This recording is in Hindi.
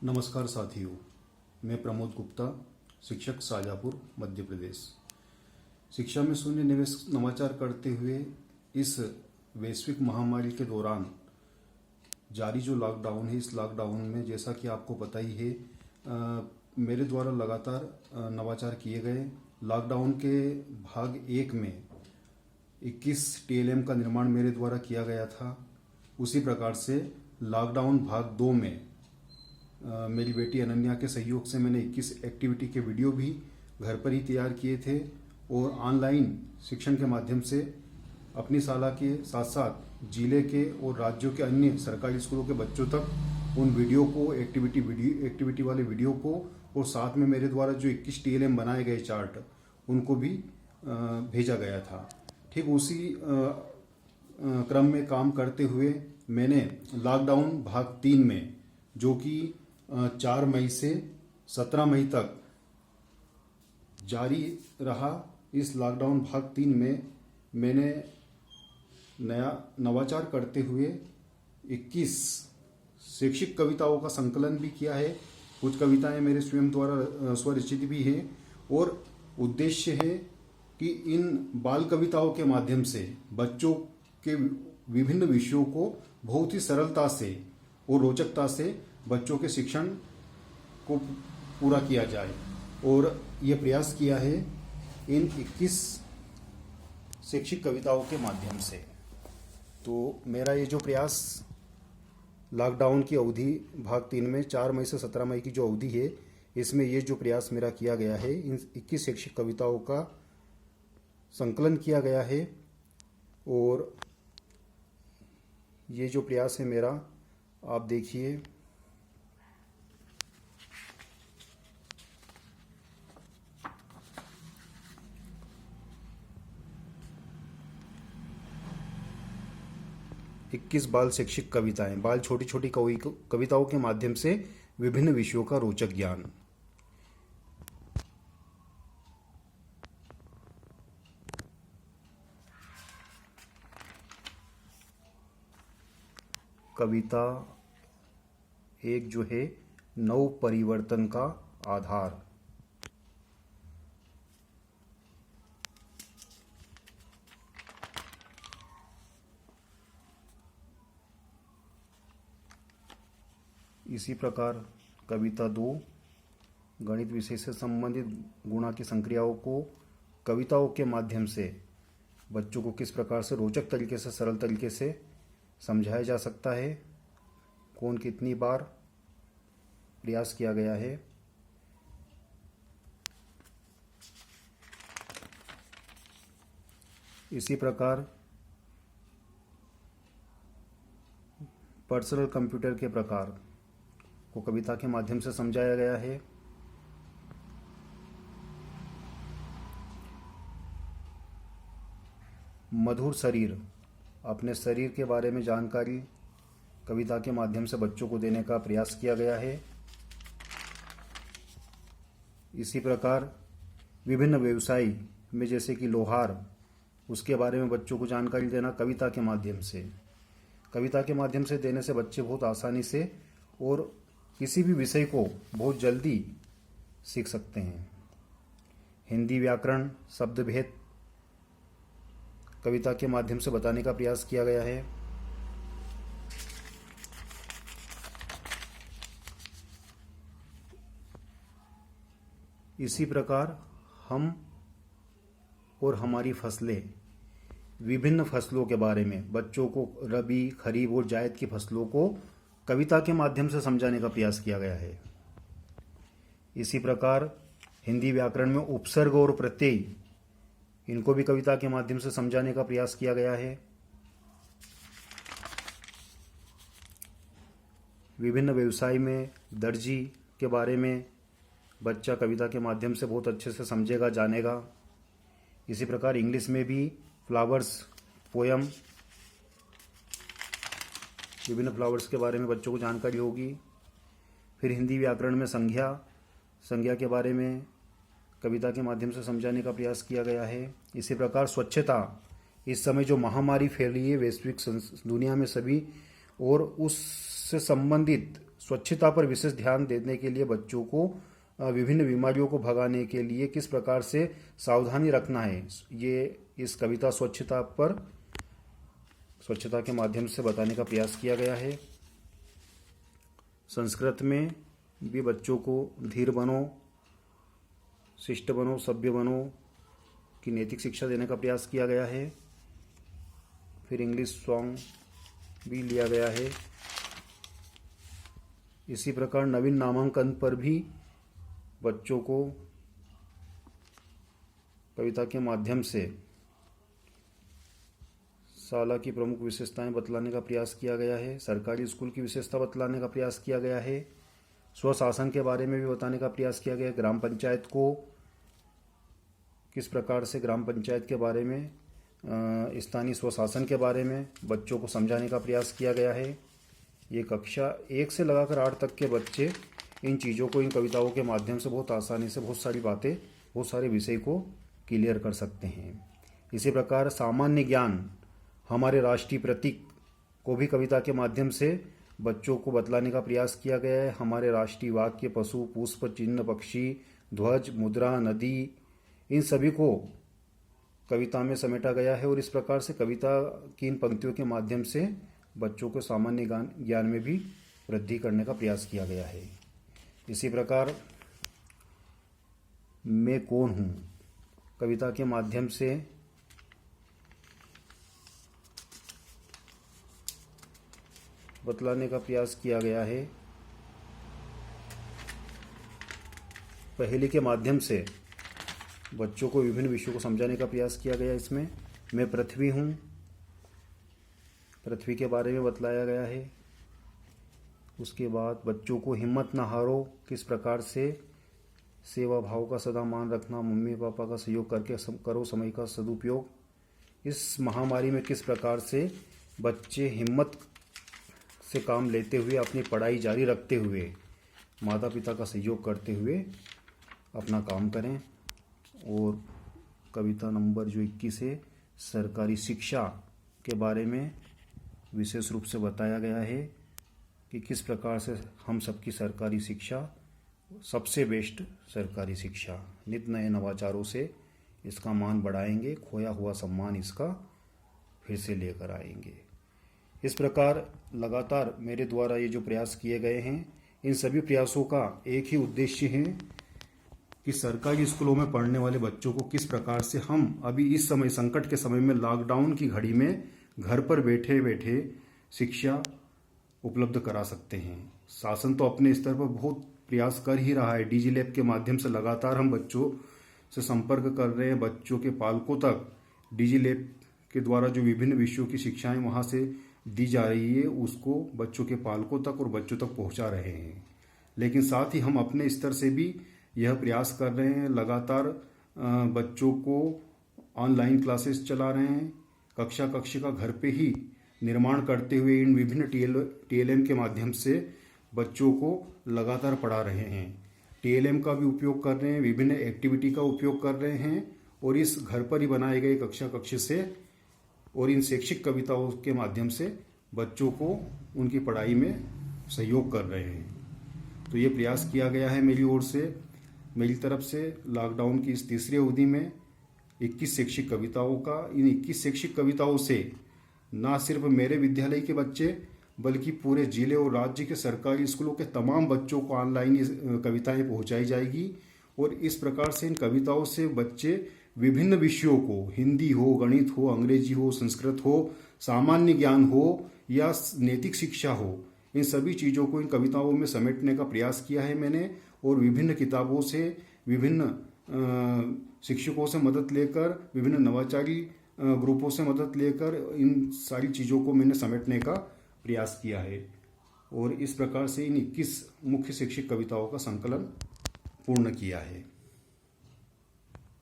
नमस्कार साथियों, मैं प्रमोद गुप्ता, शिक्षक शाजापुर, मध्य प्रदेश। शिक्षा में शून्य निवेश नवाचार करते हुए इस वैश्विक महामारी के दौरान जारी जो लॉकडाउन है, इस लॉकडाउन में जैसा कि आपको पता ही है, मेरे द्वारा लगातार नवाचार किए गए। लॉकडाउन के भाग 1 में 21 टीएलएम का निर्माण मेरे द्वारा किया गया था। उसी प्रकार से लॉकडाउन भाग 2 में मेरी बेटी अनन्या के सहयोग से मैंने 21 एक्टिविटी के वीडियो भी घर पर ही तैयार किए थे और ऑनलाइन शिक्षण के माध्यम से अपनी शाला के साथ साथ जिले के और राज्यों के अन्य सरकारी स्कूलों के बच्चों तक उन वीडियो को एक्टिविटी वाले वीडियो को और साथ में मेरे द्वारा जो 21 टीएलएम बनाए गए चार्ट उनको भी भेजा गया था। ठीक उसी क्रम में काम करते हुए मैंने लॉकडाउन भाग 3 में, जो कि 4 मई से 17 मई तक जारी रहा, इस लॉकडाउन भाग 3 में मैंने नया नवाचार करते हुए 21 शैक्षिक कविताओं का संकलन भी किया है। कुछ कविताएं मेरे स्वयं द्वारा स्वरचित भी हैं और उद्देश्य है कि इन बाल कविताओं के माध्यम से बच्चों के विभिन्न विषयों को बहुत ही सरलता से और रोचकता से बच्चों के शिक्षण को पूरा किया जाए, और ये प्रयास किया है इन 21 शैक्षिक कविताओं के माध्यम से। तो मेरा ये जो प्रयास लॉकडाउन की अवधि भाग 3 में 4 मई से 17 मई की जो अवधि है, इसमें ये जो प्रयास मेरा किया गया है, इन 21 शैक्षिक कविताओं का संकलन किया गया है। और ये जो प्रयास है मेरा, आप देखिए, इक्कीस बाल शैक्षिक कविताएं, बाल छोटी छोटी कविताओं के माध्यम से विभिन्न विषयों का रोचक ज्ञान। कविता 1 जो है, नव परिवर्तन का आधार। इसी प्रकार कविता 2, गणित विषय से संबंधित गुणा की संक्रियाओं को कविताओं के माध्यम से बच्चों को किस प्रकार से रोचक तरीके से, सरल तरीके से समझाया जा सकता है, कौन कितनी बार प्रयास किया गया है। इसी प्रकार पर्सनल कंप्यूटर के प्रकार को कविता के माध्यम से समझाया गया है। मधुर शरीर, अपने शरीर के बारे में जानकारी कविता के माध्यम से बच्चों को देने का प्रयास किया गया है। इसी प्रकार विभिन्न व्यवसाय में, जैसे कि लोहार, उसके बारे में बच्चों को जानकारी देना कविता के माध्यम से। कविता के माध्यम से देने से बच्चे बहुत आसानी से और किसी भी विषय को बहुत जल्दी सीख सकते हैं। हिंदी व्याकरण, शब्द भेद कविता के माध्यम से बताने का प्रयास किया गया है। इसी प्रकार हम और हमारी फसलें, विभिन्न फसलों के बारे में बच्चों को रबी, खरीफ और जायद की फसलों को कविता के माध्यम से समझाने का प्रयास किया गया है। इसी प्रकार हिंदी व्याकरण में उपसर्ग और प्रत्यय, इनको भी कविता के माध्यम से समझाने का प्रयास किया गया है। विभिन्न व्यवसाय में दर्जी के बारे में बच्चा कविता के माध्यम से बहुत अच्छे से समझेगा, जानेगा। इसी प्रकार इंग्लिश में भी फ्लावर्स पोयम, विभिन्न फ्लावर्स के बारे में बच्चों को जानकारी होगी। फिर हिंदी व्याकरण में संज्ञा के बारे में कविता के माध्यम से समझाने का प्रयास किया गया है। इसी प्रकार स्वच्छता, इस समय जो महामारी फैली है वैश्विक दुनिया में सभी, और उससे संबंधित स्वच्छता पर विशेष ध्यान देने के लिए बच्चों को विभिन्न बीमारियों को भगाने के लिए किस प्रकार से सावधानी रखना है, ये इस कविता स्वच्छता के माध्यम से बताने का प्रयास किया गया है। संस्कृत में भी बच्चों को धीर बनो, शिष्ट बनो, सभ्य बनो की नैतिक शिक्षा देने का प्रयास किया गया है। फिर इंग्लिश सॉन्ग भी लिया गया है। इसी प्रकार नवीन नामांकन पर भी बच्चों को कविता के माध्यम से शाला की प्रमुख विशेषताएं बतलाने का प्रयास किया गया है। सरकारी स्कूल की विशेषता बतलाने का प्रयास किया गया है। स्वशासन के बारे में भी बताने का प्रयास किया गया है। ग्राम पंचायत को किस प्रकार से ग्राम पंचायत के बारे में, स्थानीय स्वशासन के बारे में बच्चों को समझाने का प्रयास किया गया है। ये कक्षा 1 से लगाकर 8 तक के बच्चे इन चीज़ों को इन कविताओं के माध्यम से बहुत आसानी से बहुत सारी बातें, बहुत सारे विषय को क्लियर कर सकते हैं। इसी प्रकार सामान्य ज्ञान, हमारे राष्ट्रीय प्रतीक को भी कविता के माध्यम से बच्चों को बतलाने का प्रयास किया गया है। हमारे राष्ट्रीय वाक्य, पशु, पुष्प, चिन्ह, पक्षी, ध्वज, मुद्रा, नदी, इन सभी को कविता में समेटा गया है। और इस प्रकार से कविता की इन पंक्तियों के माध्यम से बच्चों को सामान्य ज्ञान में भी वृद्धि करने का प्रयास किया गया है। इसी प्रकार मैं कौन हूँ कविता के माध्यम से बतलाने का प्रयास किया गया है। पहेली के माध्यम से बच्चों को विभिन्न विषयों को समझाने का प्रयास किया गया। इसमें मैं पृथ्वी हूँ, पृथ्वी के बारे में बतलाया गया है। उसके बाद बच्चों को हिम्मत ना हारो, किस प्रकार से सेवा भाव का सदा मान रखना, मम्मी पापा का सहयोग करके करो समय का सदुपयोग। इस महामारी में किस प्रकार से बच्चे हिम्मत से काम लेते हुए, अपनी पढ़ाई जारी रखते हुए, माता पिता का सहयोग करते हुए अपना काम करें। और कविता नंबर जो 21 है, सरकारी शिक्षा के बारे में विशेष रूप से बताया गया है कि किस प्रकार से हम सबकी सरकारी शिक्षा, सबसे बेस्ट सरकारी शिक्षा, नित नए नवाचारों से इसका मान बढ़ाएंगे, खोया हुआ सम्मान इसका फिर से लेकर आएंगे। इस प्रकार लगातार मेरे द्वारा ये जो प्रयास किए गए हैं, इन सभी प्रयासों का एक ही उद्देश्य है कि सरकारी स्कूलों में पढ़ने वाले बच्चों को किस प्रकार से हम अभी इस समय, संकट के समय में, लॉकडाउन की घड़ी में घर पर बैठे बैठे शिक्षा उपलब्ध करा सकते हैं। शासन तो अपने स्तर पर बहुत प्रयास कर ही रहा है। डिजी लैब के माध्यम से लगातार हम बच्चों से संपर्क कर रहे हैं। बच्चों के पालकों तक डिजी लैब के द्वारा जो विभिन्न विषयों की शिक्षाएं वहां से दी जा रही है, उसको बच्चों के पालकों तक और बच्चों तक पहुंचा रहे हैं। लेकिन साथ ही हम अपने स्तर से भी यह प्रयास कर रहे हैं, लगातार बच्चों को ऑनलाइन क्लासेस चला रहे हैं। कक्षा का घर पे ही निर्माण करते हुए इन विभिन्न टीएलएम के माध्यम से बच्चों को लगातार पढ़ा रहे हैं। टीएलएम का भी उपयोग कर रहे हैं, विभिन्न एक्टिविटी का उपयोग कर रहे हैं और इस घर पर ही बनाए गए कक्षा से और इन शैक्षिक कविताओं के माध्यम से बच्चों को उनकी पढ़ाई में सहयोग कर रहे हैं। तो ये प्रयास किया गया है मेरी ओर से, मेरी तरफ से। लॉकडाउन की इस तीसरी अवधि में 21 शैक्षिक कविताओं का, इन 21 शैक्षिक कविताओं से ना सिर्फ मेरे विद्यालय के बच्चे बल्कि पूरे जिले और राज्य के सरकारी स्कूलों के तमाम बच्चों को ऑनलाइन कविताएं पहुंचाई जाएगी। और इस प्रकार से इन कविताओं से बच्चे विभिन्न विषयों को, हिंदी हो, गणित हो, अंग्रेजी हो, संस्कृत हो, सामान्य ज्ञान हो या नैतिक शिक्षा हो, इन सभी चीज़ों को इन कविताओं में समेटने का प्रयास किया है मैंने। और विभिन्न किताबों से, विभिन्न शिक्षकों से मदद लेकर, विभिन्न नवाचारी ग्रुपों से मदद लेकर इन सारी चीज़ों को मैंने समेटने का प्रयास किया है। और इस प्रकार से इन 21 मुख्य शैक्षिक कविताओं का संकलन पूर्ण किया है।